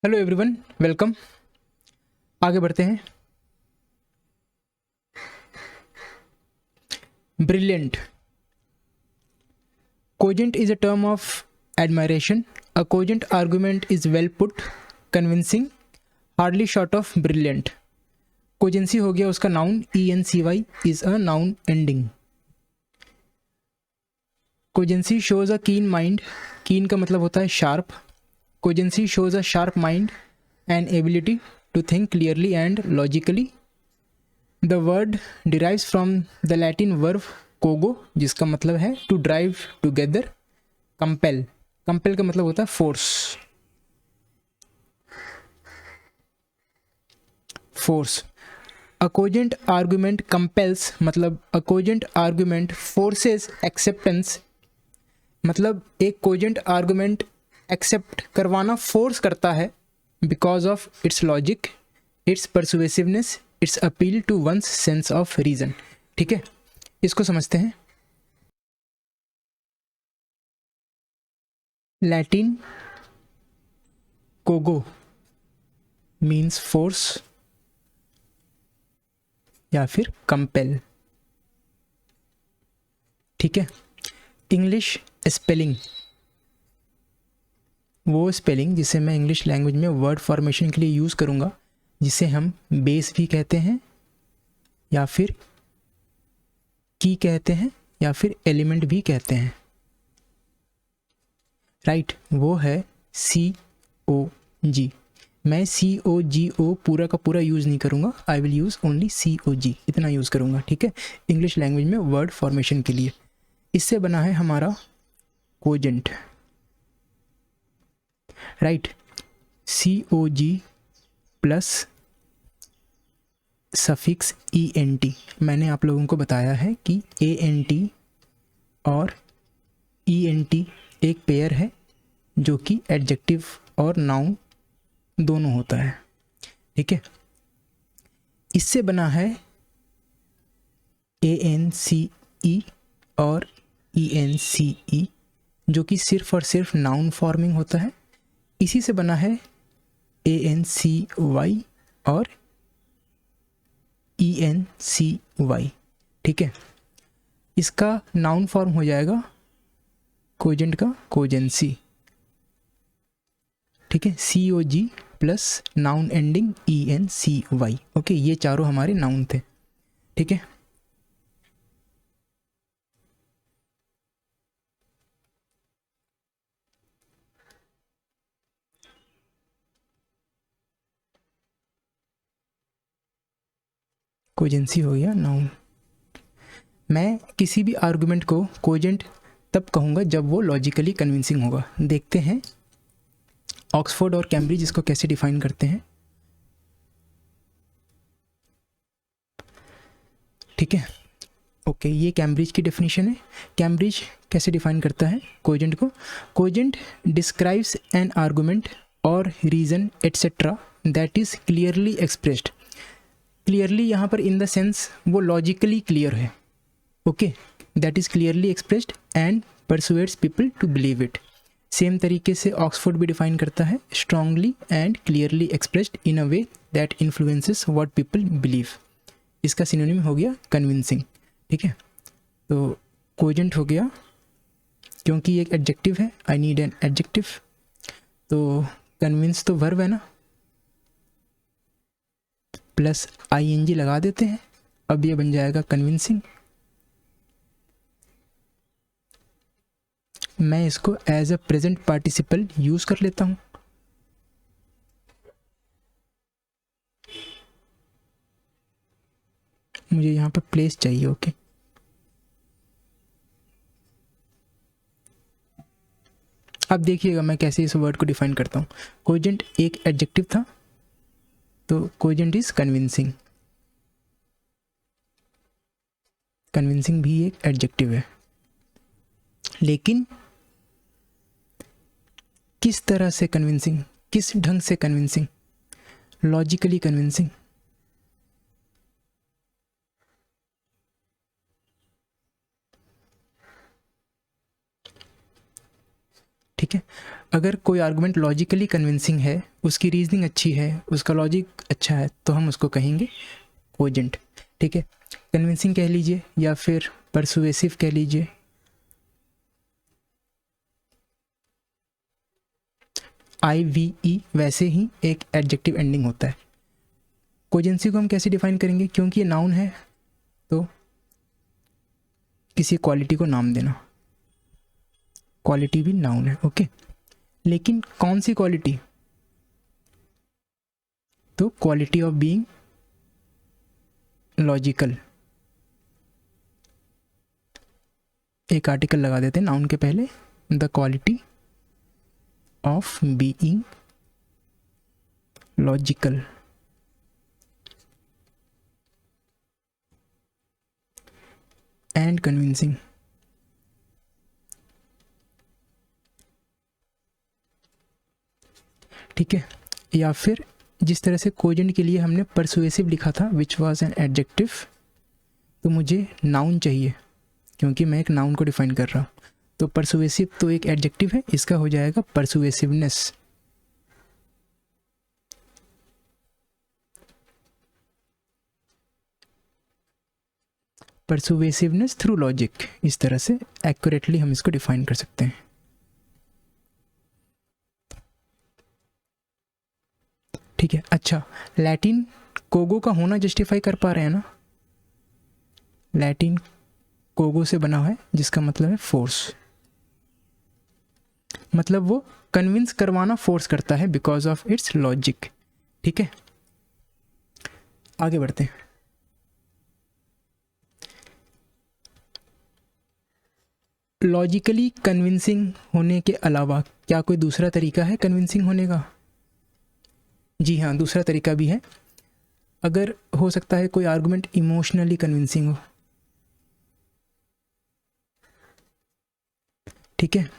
Hello everyone, welcome. आगे बढ़ते हैं। Brilliant. Cogent is a term of admiration. A cogent argument is well put, convincing, hardly short of brilliant. Cogency हो गया उसका noun, ENCY is a noun ending. Cogency shows a keen mind. Keen का मतलब होता है sharp. Cogency shows a sharp mind and ability to think clearly and logically. The word derives from the Latin verb कोगो, जिसका मतलब है to drive together. Compel, compel का मतलब होता है force. Force. A cogent argument compels, मतलब a cogent argument forces acceptance, मतलब एक कोजेंट आर्गुमेंट एक्सेप्ट करवाना फोर्स करता है because of its logic, its persuasiveness, its appeal to one's sense of reason. ठीक है, इसको समझते हैं। लैटिन कोगो मीन्स फोर्स या फिर कंपेल। ठीक है। इंग्लिश स्पेलिंग, वो स्पेलिंग जिसे मैं इंग्लिश लैंग्वेज में वर्ड फॉर्मेशन के लिए यूज़ करूँगा, जिसे हम बेस भी कहते हैं या फिर की कहते हैं या फिर एलिमेंट भी कहते हैं। राइट, वो है COG। मैं COGO पूरा का पूरा यूज़ नहीं करूँगा, I will use only COG, इतना यूज़ करूँगा। ठीक है, इंग्लिश लैंग्वेज में वर्ड फॉर्मेशन के लिए। इससे बना है हमारा cogent. Right, COG plus suffix ENT। मैंने आप लोगों को बताया है कि ANT और ENT एक पेयर है जो कि एडजेक्टिव और नाउन दोनों होता है। ठीक है, इससे बना है ANCE और ENCE, जो कि सिर्फ और सिर्फ नाउन फॉर्मिंग होता है। इसी से बना है ANCY और ENCY। ठीक है, इसका नाउन फॉर्म हो जाएगा कोजेंट का कोजेंसी। ठीक है, COG plus noun ending ENCY। Okay, ये चारों हमारे नाउन थे। ठीक है, कोजेंसी हो गया नाउन। मैं किसी भी आर्गुमेंट को कोजेंट तब कहूँगा जब वो लॉजिकली कन्विंसिंग होगा। देखते हैं ऑक्सफोर्ड और कैम्ब्रिज इसको कैसे डिफाइन करते हैं। ठीक है, ओके, ये कैम्ब्रिज की डेफिनेशन है। कैम्ब्रिज कैसे डिफाइन करता है कोजेंट को? कोजेंट डिस्क्राइब्स एन आर्गुमेंट और reason etcetera that is clearly expressed. Clearly यहाँ पर इन द सेंस वो लॉजिकली क्लियर है। Okay, that is clearly expressed and persuades people to believe it. Same तरीके से ऑक्सफोर्ड भी डिफाइन करता है, strongly and clearly expressed in a way that influences what people believe. इसका synonym हो गया कन्विंसिंग। ठीक है, तो कोजेंट हो गया, क्योंकि एक एडजेक्टिव है, आई नीड एन एडजेक्टिव। तो कन्विंस तो वर्ब है ना, प्लस ING लगा देते हैं, अब ये बन जाएगा कन्विंसिंग। मैं इसको as a present participle use कर लेता हूँ। मुझे यहाँ पर प्लेस चाहिए। ओके, अब देखिएगा मैं कैसे इस वर्ड को डिफाइन करता हूँ। कोजेंट एक एडजेक्टिव था, तो कोजेंट इज कन्विंसिंग। कन्विंसिंग भी एक एडजेक्टिव है, लेकिन किस तरह से कन्विंसिंग, किस ढंग से कन्विंसिंग? Logically convincing. ठीक है, अगर कोई आर्गुमेंट लॉजिकली कन्विंसिंग है, उसकी रीजनिंग अच्छी है, उसका लॉजिक अच्छा है, तो हम उसको कहेंगे कोजेंट। ठीक है, कन्विंसिंग कह लीजिए या फिर परसुएसिव कह लीजिए। IVE वैसे ही एक एडजेक्टिव एंडिंग होता है। कोजेंसी को हम कैसे डिफाइन करेंगे, क्योंकि ये नाउन है तो किसी क्वालिटी को नाम देना, क्वालिटी भी नाउन है, ओके। लेकिन कौन सी क्वालिटी, तो क्वालिटी ऑफ बीइंग लॉजिकल। एक आर्टिकल लगा देते हैं नाउन के पहले, the quality of being logical. And convincing. ठीक है, या फिर जिस तरह से कोजेंट के लिए हमने परसुएसिव लिखा था विच वाज एन एडजेक्टिव, तो मुझे नाउन चाहिए क्योंकि मैं एक नाउन को डिफाइन कर रहा हूँ। तो परसुएसिव तो एक एडजेक्टिव है, इसका हो जाएगा परसुएसिवनेस। परसुएसिवनेस थ्रू लॉजिक, इस तरह से एक्यूरेटली हम इसको डिफाइन कर सकते हैं। ठीक है, अच्छा, लैटिन कोगो का होना जस्टिफाई कर पा रहे हैं ना। लैटिन कोगो से बना है जिसका मतलब है फोर्स, मतलब वो कन्विंस करवाना फोर्स करता है बिकॉज ऑफ इट्स लॉजिक। ठीक है, आगे बढ़ते हैं। लॉजिकली कन्विंसिंग होने के अलावा क्या कोई दूसरा तरीका है कन्विंसिंग होने का? जी हाँ, दूसरा तरीका भी है। अगर हो सकता है कोई आर्गुमेंट इमोशनली कन्विंसिंग हो, ठीक है,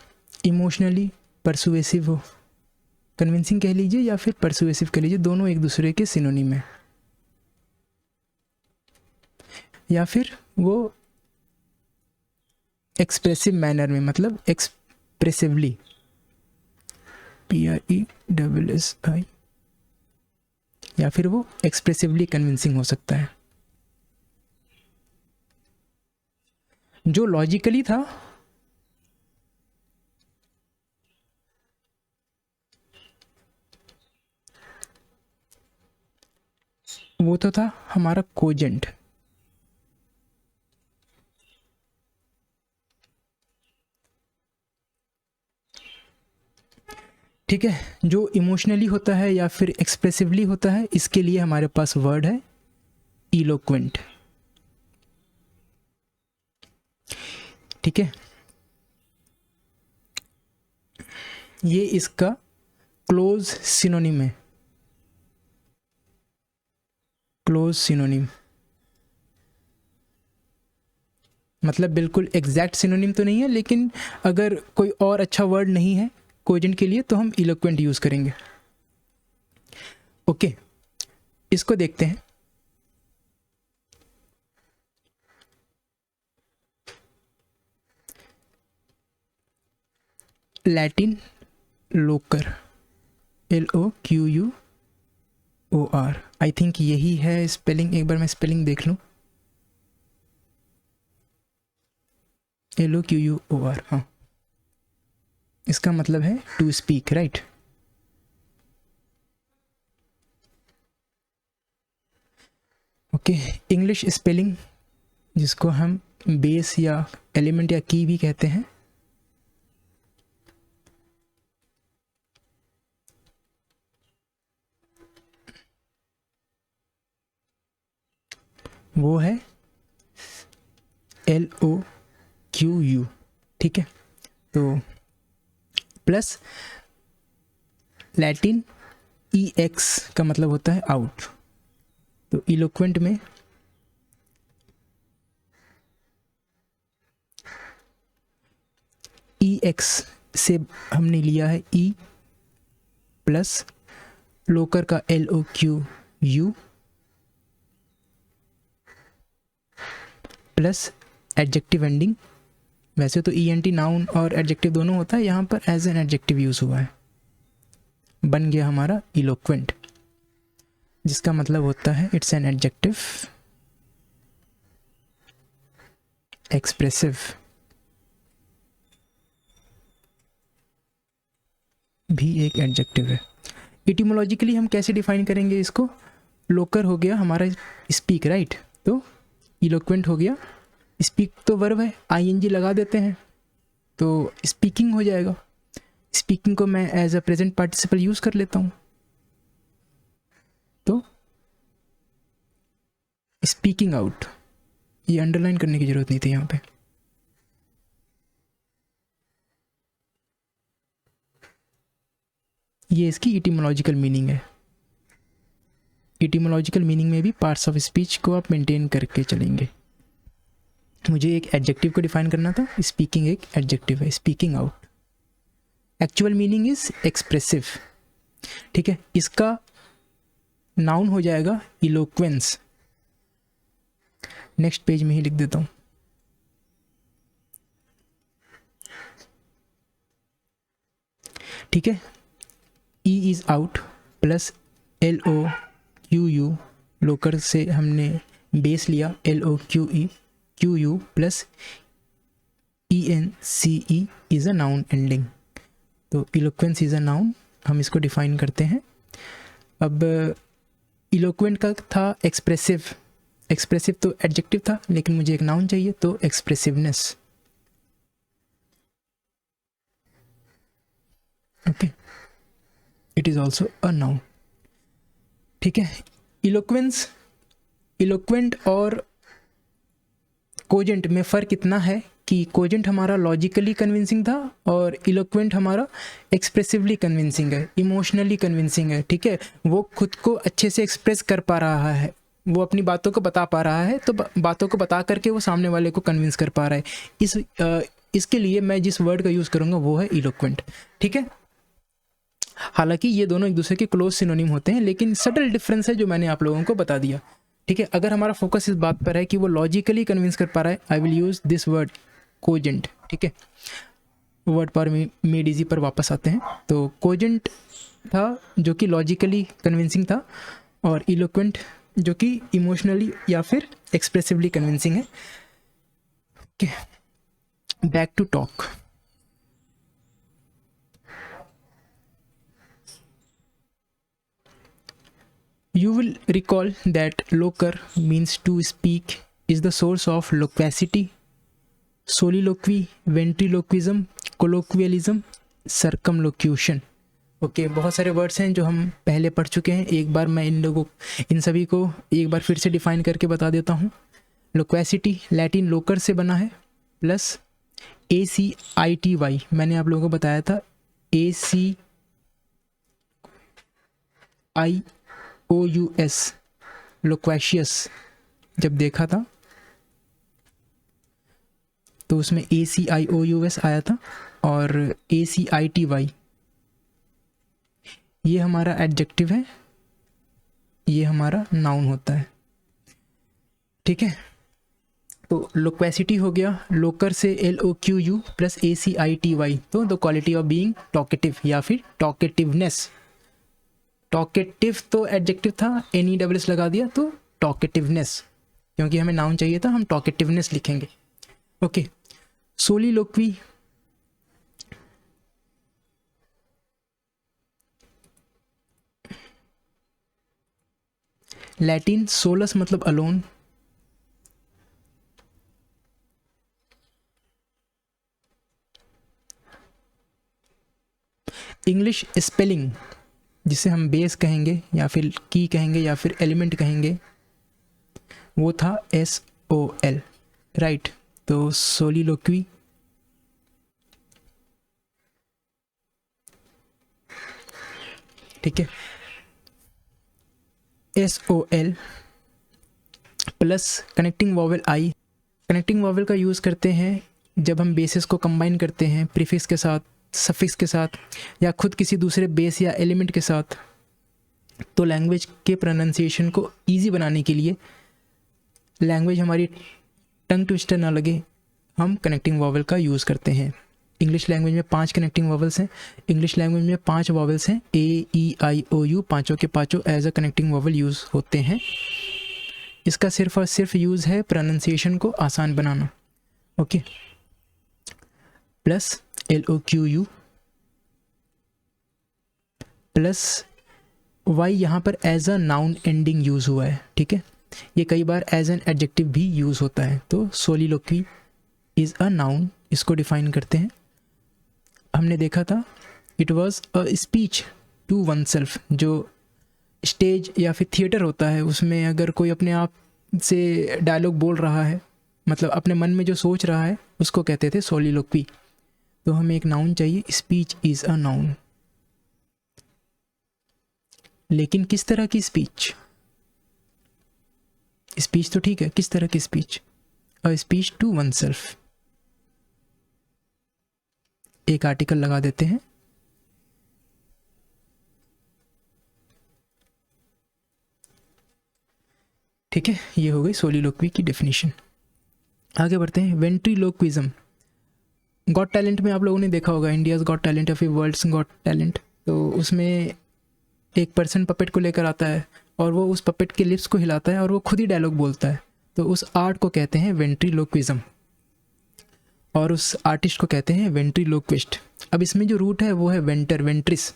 इमोशनली परसुएसिव हो, कन्विंसिंग कह लीजिए या फिर परसुएसिव कह लीजिए, दोनों एक दूसरे के सिनोनिम है। या फिर वो एक्सप्रेसिव मैनर में, मतलब एक्सप्रेसिवली, PRESSI, या फिर वो एक्सप्रेसिवली कन्विंसिंग हो सकता है। जो लॉजिकली था वो तो था हमारा कोजेंट। ठीक है, जो इमोशनली होता है या फिर एक्सप्रेसिवली होता है, इसके लिए हमारे पास वर्ड है इलोक्वेंट। ठीक है, ये इसका क्लोज सिनोनिम है, क्लोज सिनोनिम, मतलब बिल्कुल एग्जैक्ट सिनोनिम तो नहीं है, लेकिन अगर कोई और अच्छा वर्ड नहीं है कोजेंट के लिए तो हम इलोक्वेंट यूज करेंगे। ओके, इसको देखते हैं। Latin loquor, LOQUOR, I think यही है स्पेलिंग। एक बार मैं स्पेलिंग देख लूं। LOQUOR, हाँ, इसका मतलब है to speak, right. Okay, English spelling जिसको हम बेस या एलिमेंट या की भी कहते हैं, वो है LOQU। ठीक है, तो प्लस लैटिन EX का मतलब होता है आउट। तो इलोक्वेंट में EX से हमने लिया है E प्लस लोकर का LOQU प्लस एडजेक्टिव एंडिंग वैसे तो ENT नाउन और एडजेक्टिव दोनों होता है, यहाँ पर एज एन एडजेक्टिव यूज़ हुआ है। बन गया हमारा इलोक्वेंट, जिसका मतलब होता है इट्स एन एडजेक्टिव, एक्सप्रेसिव भी एक एडजेक्टिव है। इटिमोलॉजिकली हम कैसे डिफाइन करेंगे इसको? लोकर हो गया हमारा स्पीक, राइट, तो इलोक्वेंट हो गया, स्पीक तो वर्ब है, ING लगा देते हैं तो स्पीकिंग हो जाएगा। स्पीकिंग को मैं as a present participle use कर लेता हूँ, तो स्पीकिंग आउट, ये अंडरलाइन करने की ज़रूरत नहीं थी यहाँ पे। ये इसकी इटिमोलॉजिकल मीनिंग है। इटिमोलॉजिकल मीनिंग में भी पार्ट्स ऑफ स्पीच को आप मेंटेन करके चलेंगे। मुझे एक एडजेक्टिव को डिफाइन करना था, स्पीकिंग एक एडजेक्टिव है, speaking out. Actual meaning is expressive, ठीक है। इसका नाउन हो जाएगा इलोक्वेंस। नेक्स्ट पेज में ही लिख देता हूँ। ठीक है, E is out plus LOQU, लोकर से हमने बेस लिया LOQU plus ENCE is a noun ending, तो इलोक्वेंस इज अ नाउन, हम इसको डिफाइन करते हैं। अब इलोक्वेंट का था एक्सप्रेसिव, एक्सप्रेसिव तो एडजेक्टिव था, लेकिन मुझे एक नाउन चाहिए, तो expressiveness, okay, it is also a noun, ठीक है। इलोक्वेंस, इलोक्वेंट और कोजेंट में फ़र्क इतना है कि कोजेंट हमारा लॉजिकली कन्विंसिंग था और इलोक्वेंट हमारा एक्सप्रेसिवली कन्विंसिंग है, इमोशनली कन्विंसिंग है, ठीक है। वो खुद को अच्छे से एक्सप्रेस कर पा रहा है, वो अपनी बातों को बता पा रहा है, तो बातों को बता करके वो सामने वाले को कन्विंस कर पा रहा है। इसके लिए मैं जिस वर्ड का यूज़ करूँगा वो है इलोक्वेंट, ठीक है। हालांकि ये दोनों एक दूसरे के क्लोज सिनोनिम होते हैं, लेकिन सटल डिफरेंस है जो मैंने आप लोगों को बता दिया, ठीक है। अगर हमारा फोकस इस बात पर है कि वो लॉजिकली कन्विंस कर पा रहा है, I will use this word cogent, ठीक है। वर्ड पर मेड इजी पर वापस आते हैं, तो कोजेंट था जो कि लॉजिकली कन्विंसिंग था, और इलोक्वेंट जो कि इमोशनली या फिर एक्सप्रेसिवली कन्विंसिंग है, okay. Back to talk. You will recall that loquer means to speak is the source of loquacity, soliloquy, ventriloquism, colloquialism, circumlocution. Okay, बहुत सारे वर्ड्स हैं जो हम पहले पढ़ चुके हैं, एक बार मैं इन सभी को एक बार फिर से डिफाइन करके बता देता हूँ। लोक्वेसिटी लैटिन लोकर से बना है, प्लस ACITY, मैंने आप लोगों को बताया था ACIOUS, लोक्वेशियस जब देखा था तो उसमें ACIOUS आया था, और ACITY ये हमारा एडजेक्टिव है, ये हमारा नाउन होता है, ठीक है। तो लोक्वेसिटी हो गया लोकर से LOQU प्लस ACITY, तो the quality of being talkative या फिर टॉकेटिवनेस। टॉकेटिव तो एडजेक्टिव था, NESS लगा दिया तो टॉकेटिवनेस, क्योंकि हमें नाउन चाहिए था, हम टॉकेटिवनेस लिखेंगे, ओके। सोलिलोक्वी, लैटिन सोलस मतलब अलोन, इंग्लिश स्पेलिंग जिसे हम बेस कहेंगे या फिर की कहेंगे या फिर एलिमेंट कहेंगे, वो था SOL, राइट। तो सोलिलोक्वी, ठीक है, SOL plus connecting vowel I। Connecting vowel का यूज़ करते हैं जब हम बेसिस को कंबाइन करते हैं प्रीफिक्स के साथ, सफिक्स के साथ, या खुद किसी दूसरे बेस या एलिमेंट के साथ। तो लैंग्वेज के प्रोनाउंसिएशन को इजी बनाने के लिए, लैंग्वेज हमारी टंग ट्विस्टर ना लगे, हम कनेक्टिंग वॉवल का यूज़ करते हैं। इंग्लिश लैंग्वेज में 5 कनेक्टिंग वॉवल्स हैं। इंग्लिश लैंग्वेज में 5 वॉवल्स हैं, ए ई आई ओ यू, पाँचों के पाँचों as a connecting vowel use होते हैं। इसका सिर्फ और सिर्फ यूज़ है प्रोनाउंसिएशन को आसान बनाना। Okay, plus LOQU plus Y यहाँ पर as a noun ending use हुआ है। ठीक है, ये कई बार एज एन एडजेक्टिव भी यूज़ होता है। तो सोलिलोक्वी इज़ अ नाउन, इसको डिफाइन करते हैं। हमने देखा था it was a speech to oneself. जो स्टेज या फिर थिएटर होता है उसमें अगर कोई अपने आप से डायलॉग बोल रहा है, मतलब अपने मन में जो सोच रहा है, उसको कहते थे सोलिलोक्वी। तो हमें एक नाउन चाहिए, स्पीच इज़ अ नाउन। लेकिन किस तरह की स्पीच? स्पीच तो ठीक है, किस तरह की speech? A speech to oneself. एक आर्टिकल लगा देते हैं। ठीक है, ये हो गई सोलिलोक्वी की डेफिनेशन। आगे बढ़ते हैं, वेंट्रीलोक्विज्म। गॉट टैलेंट में आप लोगों ने देखा होगा, इंडियाज़ गॉट टैलेंट या फिर वर्ल्ड्स गॉट टैलेंट। तो उसमें एक पर्सन पपेट को लेकर आता है और वो उस पपेट के लिप्स को हिलाता है और वो खुद ही डायलॉग बोलता है। तो उस आर्ट को कहते हैं वेंट्रीलोक्विज्म और उस आर्टिस्ट को कहते हैं वेंट्रीलोक्विस्ट। अब इसमें जो रूट है वो है वेंटर, वेंट्रिस।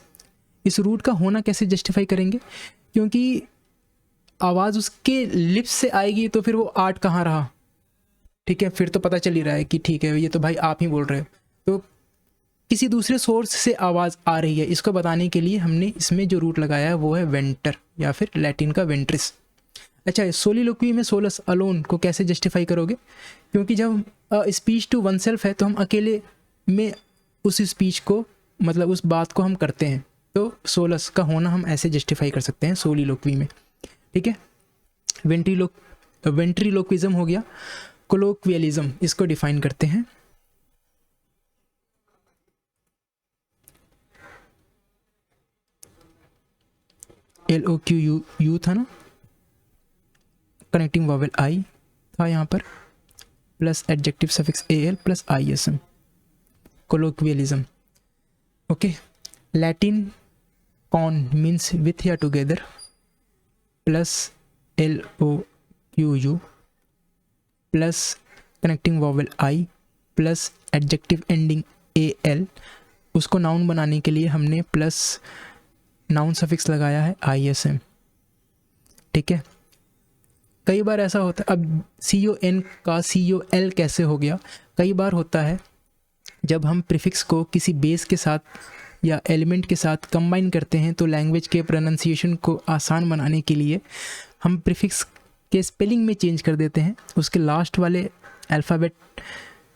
इस रूट का होना कैसे जस्टिफाई करेंगे? क्योंकि आवाज़ उसके लिप्स से आएगी तो फिर वो आर्ट कहाँ रहा? ठीक है, फिर तो पता चल ही रहा है कि ठीक है ये तो भाई आप ही बोल रहे हो। तो किसी दूसरे सोर्स से आवाज़ आ रही है, इसको बताने के लिए हमने इसमें जो रूट लगाया है वो है वेंटर या फिर लैटिन का वेंट्रिस। अच्छा, सोलिलोक्वी में सोलस अलोन को कैसे जस्टिफाई करोगे? क्योंकि जब स्पीच टू वन सेल्फ है तो हम अकेले में उस स्पीच को, मतलब उस बात को हम करते हैं। तो सोलस का होना हम ऐसे जस्टिफाई कर सकते हैं सोलिलोक्वी में। ठीक है, वेंट्रीलोक्विज्म हो गया। कोलोक्वियलिज्म, इसको डिफाइन करते हैं। LOQU था ना, कनेक्टिंग वॉवेल आई था यहाँ पर, plus adjective suffix AL plus ISM, colloquialism. Okay, Latin con means with या together, plus LOQU plus connecting vowel I plus adjective ending AL। उसको नाउन बनाने के लिए हमने प्लस नाउन सफिक्स लगाया है ISM। ठीक है, कई बार ऐसा होता है, अब CON का COL कैसे हो गया? कई बार होता है जब हम प्रीफिक्स को किसी बेस के साथ या एलिमेंट के साथ कंबाइन करते हैं तो लैंग्वेज के प्रोनाउंसिएशन को आसान बनाने के लिए हम प्रीफिक्स के स्पेलिंग में चेंज कर देते हैं, उसके लास्ट वाले अल्फ़ाबेट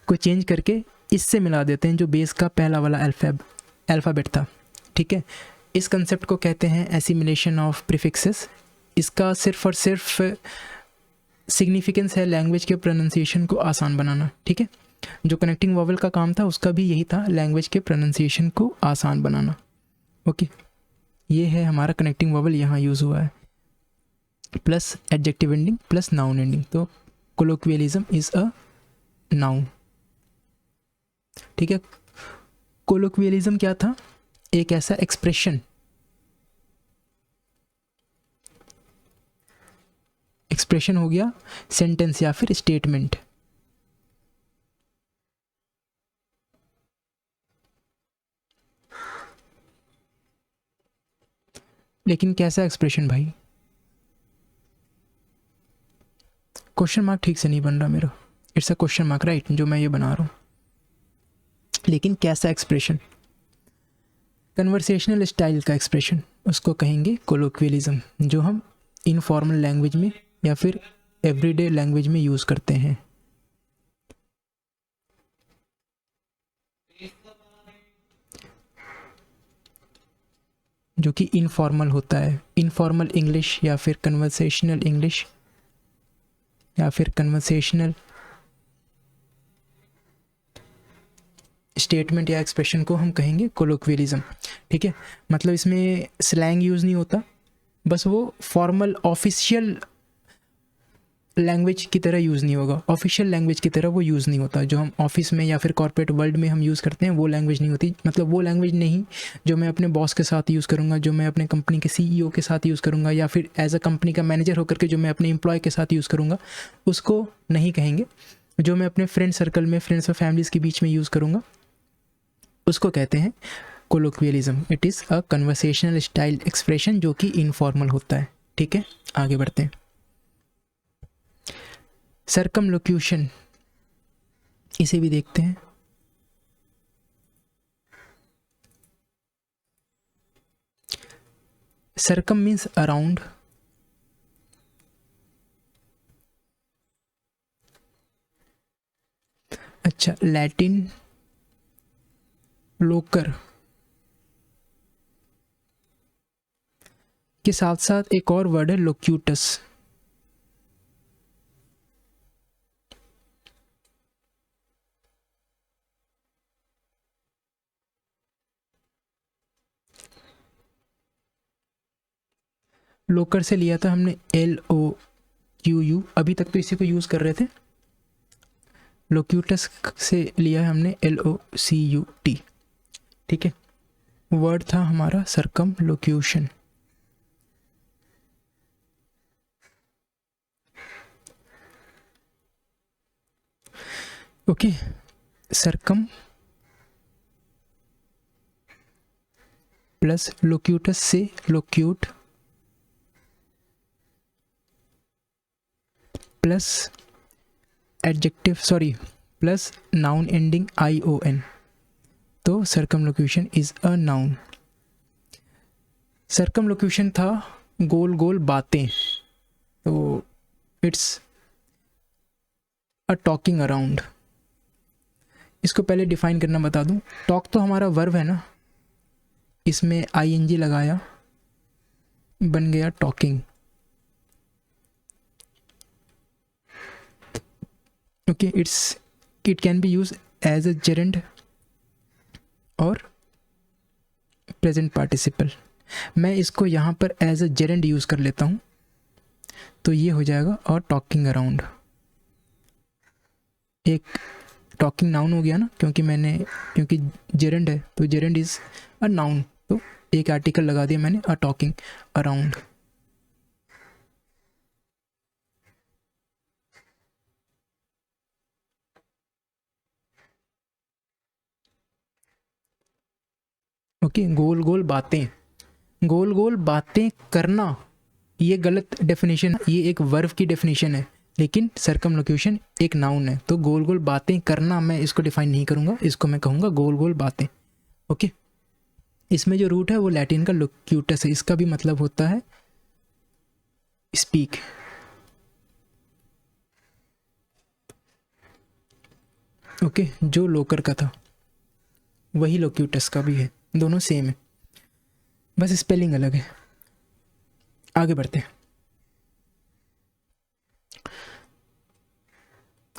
को चेंज करके इससे मिला देते हैं जो बेस का पहला वाला अल्फ़ाबेट था। ठीक है, इस कंसेप्ट को कहते हैं एसिमिलेशन ऑफ प्रीफिक्सेस। इसका सिर्फ और सिर्फ सिग्निफिकेंस है लैंग्वेज के प्रोनाउंसिएशन को आसान बनाना। ठीक है, जो कनेक्टिंग वॉवल का काम था उसका भी यही था, लैंग्वेज के प्रोनाउंसिएशन को आसान बनाना। ओके, ये है हमारा कनेक्टिंग वॉवल, यहाँ यूज़ हुआ है, plus adjective ending plus noun ending. तो कोलोक्वियलिज्म इज़ अ नाउन। ठीक है, कोलोक्वियलिज्म क्या था? एक ऐसा एक्सप्रेशन, एक्सप्रेशन हो गया सेंटेंस या फिर स्टेटमेंट। लेकिन कैसा एक्सप्रेशन भाई? क्वेश्चन मार्क ठीक से नहीं बन रहा मेरा, it's a question mark right, जो मैं ये बना रहा हूँ। लेकिन कैसा एक्सप्रेशन? कन्वर्सेशनल स्टाइल का एक्सप्रेशन, उसको कहेंगे कोलोक्वियलिज्म, जो हम इनफॉर्मल लैंग्वेज में या फिर एवरीडे लैंग्वेज में यूज़ करते हैं। जो कि इनफॉर्मल होता है, इनफॉर्मल इंग्लिश या फिर कन्वर्सेशनल इंग्लिश या फिर कन्वर्सेशनल स्टेटमेंट या एक्सप्रेशन को हम कहेंगे कोलोक्वियलिज्म। ठीक है, मतलब इसमें स्लैंग यूज़ नहीं होता, बस वो फॉर्मल ऑफिशियल लैंग्वेज की तरह यूज़ नहीं होगा, ऑफिशियल लैंग्वेज की तरह वो यूज़ नहीं होता। जो हम ऑफिस में या फिर कॉर्पोरेट वर्ल्ड में हम यूज़ करते हैं वो लैंग्वेज नहीं होती, मतलब वो लैंग्वेज नहीं जो मैं अपने बॉस के साथ यूज़ करूँगा, जो मैं अपने कंपनी के CEO के साथ यूज़ करूँगा, या फिर एज अ कंपनी का मैनेजर होकर के जो मैं अपने एम्प्लॉय के साथ यूज़ करूँगा, उसको नहीं कहेंगे। जो मैं अपने फ्रेंड सर्कल में, फ्रेंड्स और फैमिलीज़ के बीच में यूज़ करूँगा, उसको कहते हैं colloquialism. It is a conversational style expression जो कि इनफॉर्मल होता है। ठीक है, आगे बढ़ते हैं। सर्कमलोक्यूशन, इसे भी देखते हैं। सर्कम मीन्स अराउंड, अच्छा, लैटिन लोकर के साथ साथ एक और वर्ड है लोक्यूटस। लोकर से लिया था हमने LOQU, अभी तक तो इसी को यूज़ कर रहे थे। लोक्यूटस से लिया है हमने LOCUT। ठीक है, वर्ड था हमारा circumlocution. Okay, circum plus locutus से locute plus adjective, sorry, plus noun ending ION, तो circumlocution is a noun. Circumlocution था गोल गोल बातें, तो इट्स अ टॉकिंग अराउंड। इसको पहले डिफाइन करना बता दूं। टॉक तो हमारा वर्ब है ना, इसमें ING लगाया, बन गया talking. Okay, it can be use as a gerund और प्रेजेंट पार्टिसिपल। मैं इसको यहाँ पर एज अ जेरेंड यूज़ कर लेता हूँ, तो ये हो जाएगा और टॉकिंग अराउंड। एक टॉकिंग नाउन हो गया ना, क्योंकि जेरेंड है तो जेरेंड इज अ नाउन, तो एक आर्टिकल लगा दिया मैंने, अ टॉकिंग अराउंड। ओके, गोल गोल बातें, गोल गोल बातें करना, ये गलत डेफिनेशन, ये एक वर्ब की डेफिनेशन है, लेकिन सर्कमलोक्यूशन एक नाउन है। तो गोल गोल बातें करना मैं इसको डिफाइन नहीं करूँगा, इसको मैं कहूँगा गोल गोल बातें। ओके, इसमें जो रूट है वो लैटिन का लोक्यूटस है, इसका भी मतलब होता है स्पीक। ओके, जो लोकर का था वही लोक्यूटस का भी है, दोनों सेम है, बस स्पेलिंग अलग है। आगे बढ़ते हैं।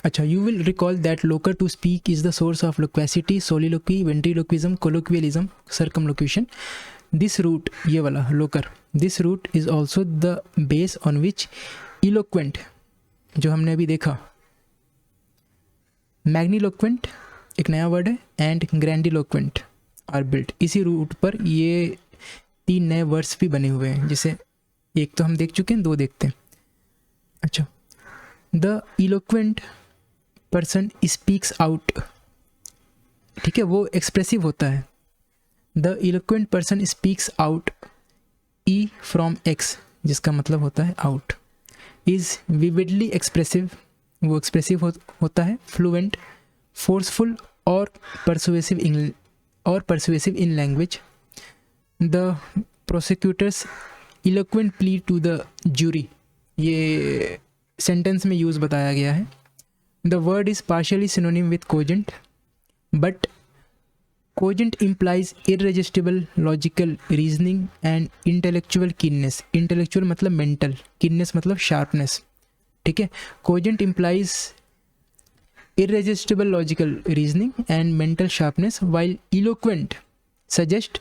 अच्छा, यू विल रिकॉल दैट लोकर to speak is the source of loquacity, soliloquy, ventriloquism, colloquialism, circumlocution. This root, ये वाला लोकर, this root is also the base on which eloquent, जो हमने अभी देखा, मैग्नीलोक्वेंट एक नया वर्ड है, एंड ग्रैंडिलोक्वेंट आर बिल्ट। इसी रूट पर ये 3 नए वर्ड्स भी बने हुए हैं, जिसे एक तो हम देख चुके हैं, 2 देखते हैं। अच्छा, the eloquent person speaks out, ठीक है, वो एक्सप्रेसिव होता है। The eloquent person speaks out E from X, जिसका मतलब होता है आउट। इज विविडली एक्सप्रेसिव, वो एक्सप्रेसिव होता है। फ्लुएंट, फोर्सफुल और persuasive in language. The prosecutor's eloquent plea to the jury, ये सेंटेंस में यूज़ बताया गया है। The word is partially synonym with cogent, but cogent implies irresistible logical reasoning and intellectual keenness। intellectual मतलब mental, keenness मतलब sharpness। ठीक है, cogent implies irresistible logical reasoning and mental sharpness, while eloquent suggest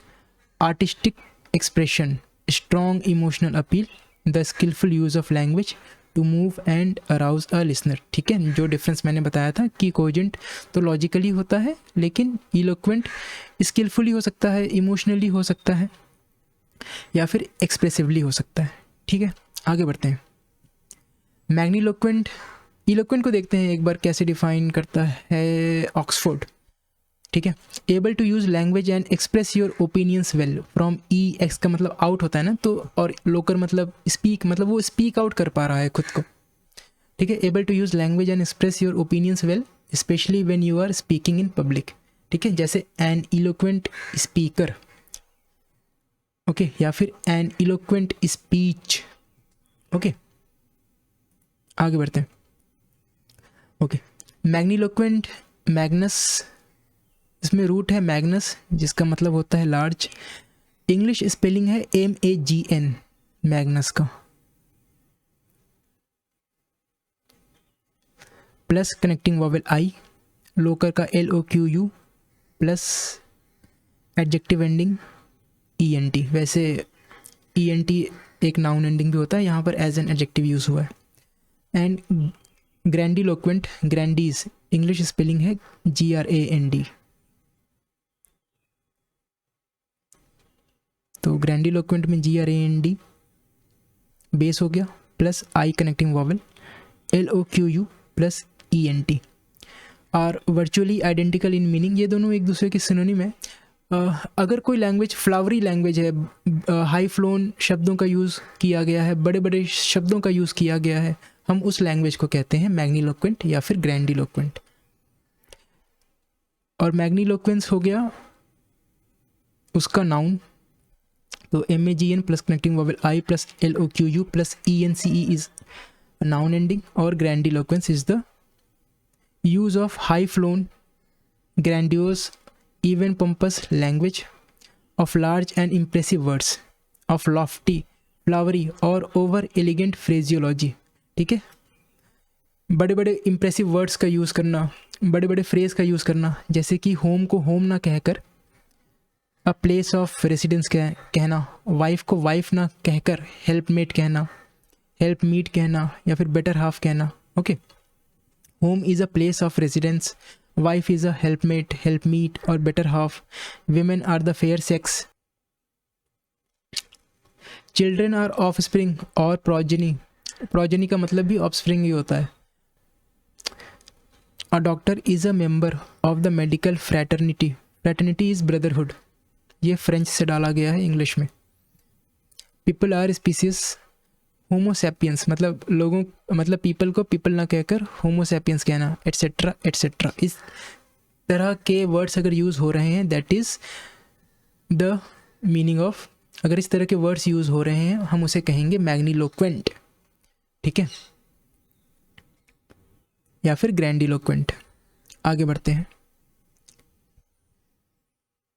artistic expression, strong emotional appeal, the skillful use of language to move and arouse a listener. ठीक है, जो difference मैंने बताया था कि कोजेंट तो लॉजिकली होता है, लेकिन इलोक्वेंट स्किलफुली हो सकता है, इमोशनली हो सकता है, या फिर एक्सप्रेसिवली हो सकता है। ठीक है, आगे बढ़ते हैं। मैग्नीलोक्वेंट, इलोक्वेंट को देखते हैं एक बार कैसे डिफाइन करता है ऑक्सफोर्ड। ठीक है, able to use language and express your opinions well, from E, X का मतलब आउट होता है ना, तो और लोकर मतलब स्पीक, मतलब वो स्पीक आउट कर पा रहा है खुद को। ठीक है, able to use language and express your opinions well, specially when you are speaking in public. ठीक है, जैसे एन इलोक्वेंट स्पीकर, ओके, या फिर एन इलोक्वेंट स्पीच। ओके, आगे बढ़ते हैं। ओके, मैग्नीलोक्वेंट, मैग्नस, इसमें रूट है मैग्नस जिसका मतलब होता है लार्ज। इंग्लिश स्पेलिंग है MAGN, मैग्नस का, प्लस कनेक्टिंग वॉवेल आई, लोकर का LOQU, plus adjective ending ENT। वैसे ENT एक नाउन एंडिंग भी होता है, यहाँ पर एज एन एडजेक्टिव यूज हुआ है। And grandiloquent, grandis, English spelling है GRAND। तो ग्रैंडीलोक्वेंट में GRAND बेस हो गया, plus I connecting vowel, LOQU plus ENT are virtually identical in meaning. ये दोनों एक दूसरे के सिनोनिम है। अगर कोई लैंग्वेज फ्लावरी लैंग्वेज है, हाई फ्लोन शब्दों का यूज़ किया गया है, बड़े बड़े शब्दों का यूज़ किया गया है, हम उस लैंग्वेज को कहते हैं मैग्नीलोक्वेंट या फिर ग्रैंडीलोक्वेंट। और मैग्नीलोक्वेंस हो गया उसका नाउन, तो MAGN plus connecting vowel I plus LOQU plus ENCE is noun ending. और grandiloquence is the use of high flown, grandiose, even pompous language, of large and impressive words, of lofty, flowery और over elegant phraseology। ठीक है, बड़े बड़े impressive words का use करना, बड़े बड़े phrase का यूज़ करना, जैसे कि home को home ना कहकर a place of residence कहना, wife को wife ना कहकर helpmate कहना, helpmeet कहना, या फिर better half कहना। Okay, home is a place of residence, wife is a helpmate, helpmeet or better half, women are the fair sex, children are offspring और progeny, progeny का मतलब भी offspring ही होता है। a doctor is a member of the medical fraternity, fraternity is brotherhood, ये French से डाला गया है इंग्लिश में। people are species, होमोसैपियंस मतलब लोगों, मतलब पीपल को पीपल ना कहकर होमोसैपियंस कहना, एट्सेट्रा एट्सेट्रा। इस तरह के वर्ड्स अगर यूज़ हो रहे हैं, that is the meaning of, अगर इस तरह के वर्ड्स यूज़ हो रहे हैं हम उसे कहेंगे मैग्नीलोक्वेंट। ठीक है, या फिर ग्रैंडीलोक्वेंट। आगे बढ़ते हैं।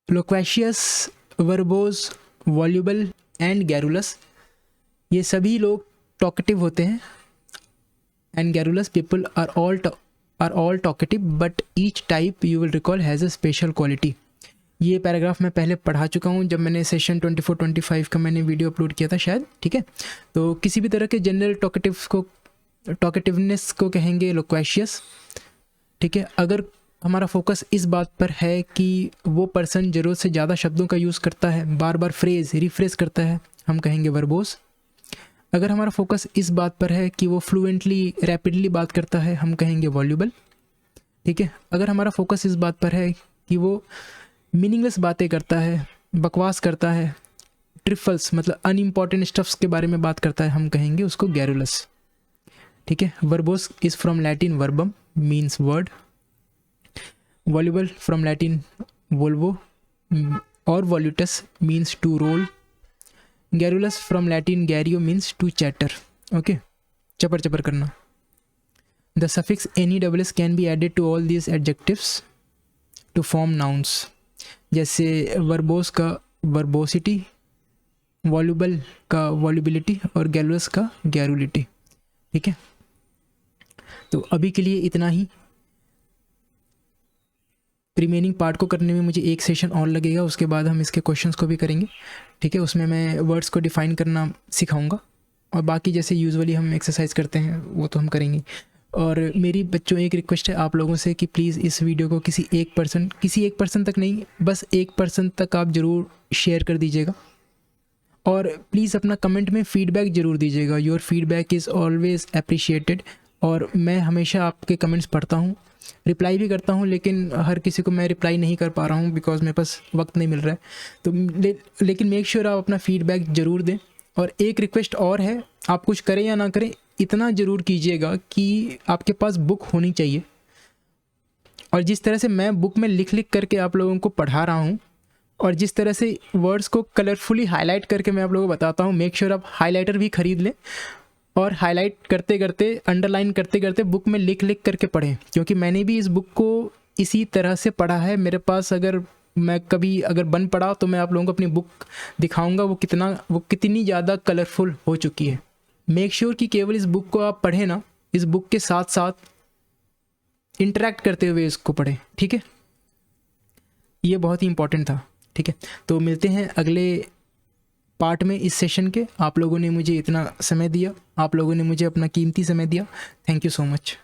Loquacious, verbose, voluble and garrulous, ये सभी लोग टॉकेटिव होते हैं। And garrulous people are all talkative but each type you will recall has a special quality. ये पैराग्राफ मैं पहले पढ़ा चुका हूँ जब मैंने सेशन 24-25 का मैंने वीडियो अपलोड किया था शायद। ठीक है, तो किसी भी तरह के जनरल टॉकेटिवनेस को कहेंगे लोक्वेशियस। ठीक है, अगर हमारा फोकस इस बात पर है कि वो पर्सन ज़रूरत से ज़्यादा शब्दों का यूज़ करता है, बार बार फ्रेज रिफ्रेश करता है, हम कहेंगे वर्बोस। अगर हमारा फोकस इस बात पर है कि वो फ्लुएंटली रैपिडली बात करता है, हम कहेंगे वॉल्यूबल। ठीक है, अगर हमारा फोकस इस बात पर है कि वो मीनिंगलेस बातें करता है, बकवास करता है, ट्रिफल्स मतलब अनइम्पॉर्टेंट स्टफ्स के बारे में बात करता है, हम कहेंगे उसको गैरुलस। ठीक है, वर्बोस इज फ्रॉम लैटिन वर्बम means word, voluble from Latin वोल्वो और वॉल्यूटस means to roll, garrulous from Latin गैरियो मीन्स टू चैटर। ओके, चपर चपर करना। The suffix NESS can be added to all these adjectives to form nouns, जैसे verbose का वर्बोसिटी, वॉल्यूबल का वॉल्यूबिलिटी और गैरुलस का गैरुलिटी। ठीक है, तो अभी के लिए इतना ही। रिमेनिंग पार्ट को करने में मुझे एक सेशन और लगेगा, उसके बाद हम इसके क्वेश्चंस को भी करेंगे। ठीक है, उसमें मैं वर्ड्स को डिफाइन करना सिखाऊंगा। और बाकी जैसे यूजुअली हम एक्सरसाइज करते हैं वो तो हम करेंगे। और मेरी बच्चों एक रिक्वेस्ट है आप लोगों से कि प्लीज़ इस वीडियो को किसी एक पर्सन तक नहीं, बस एक पर्सन तक आप ज़रूर शेयर कर दीजिएगा। और प्लीज़ अपना कमेंट में फ़ीडबैक ज़रूर दीजिएगा। Your feedback is always appreciated. और मैं हमेशा आपके कमेंट्स पढ़ता हूँ, रिप्लाई भी करता हूँ, लेकिन हर किसी को मैं रिप्लाई नहीं कर पा रहा हूँ बिकॉज़ मेरे पास वक्त नहीं मिल रहा है। तो लेकिन मेक श्योर आप अपना फ़ीडबैक ज़रूर दें। और एक रिक्वेस्ट और है, आप कुछ करें या ना करें, इतना ज़रूर कीजिएगा कि आपके पास बुक होनी चाहिए। और जिस तरह से मैं बुक में लिख करके आप लोगों को पढ़ा रहा हूँ, और जिस तरह से वर्ड्स को कलरफुली हाईलाइट करके मैं आप लोगों को बताता हूँ, मेक श्योर आप हाईलाइटर भी ख़रीद लें और हाईलाइट करते करते, अंडरलाइन करते करते बुक में लिख करके पढ़ें। क्योंकि मैंने भी इस बुक को इसी तरह से पढ़ा है। मेरे पास अगर मैं कभी अगर बन पड़ा तो मैं आप लोगों को अपनी बुक दिखाऊंगा वो कितनी ज़्यादा कलरफुल हो चुकी है। मेक श्योर कि केवल इस बुक को आप पढ़ें ना, इस बुक के साथ साथ इंटरेक्ट करते हुए इसको पढ़ें, ठीक है। ये बहुत ही इंपॉर्टेंट था, ठीक है। तो मिलते हैं अगले पार्ट में इस सेशन के। आप लोगों ने मुझे इतना समय दिया, आप लोगों ने मुझे अपना कीमती समय दिया। Thank you so much.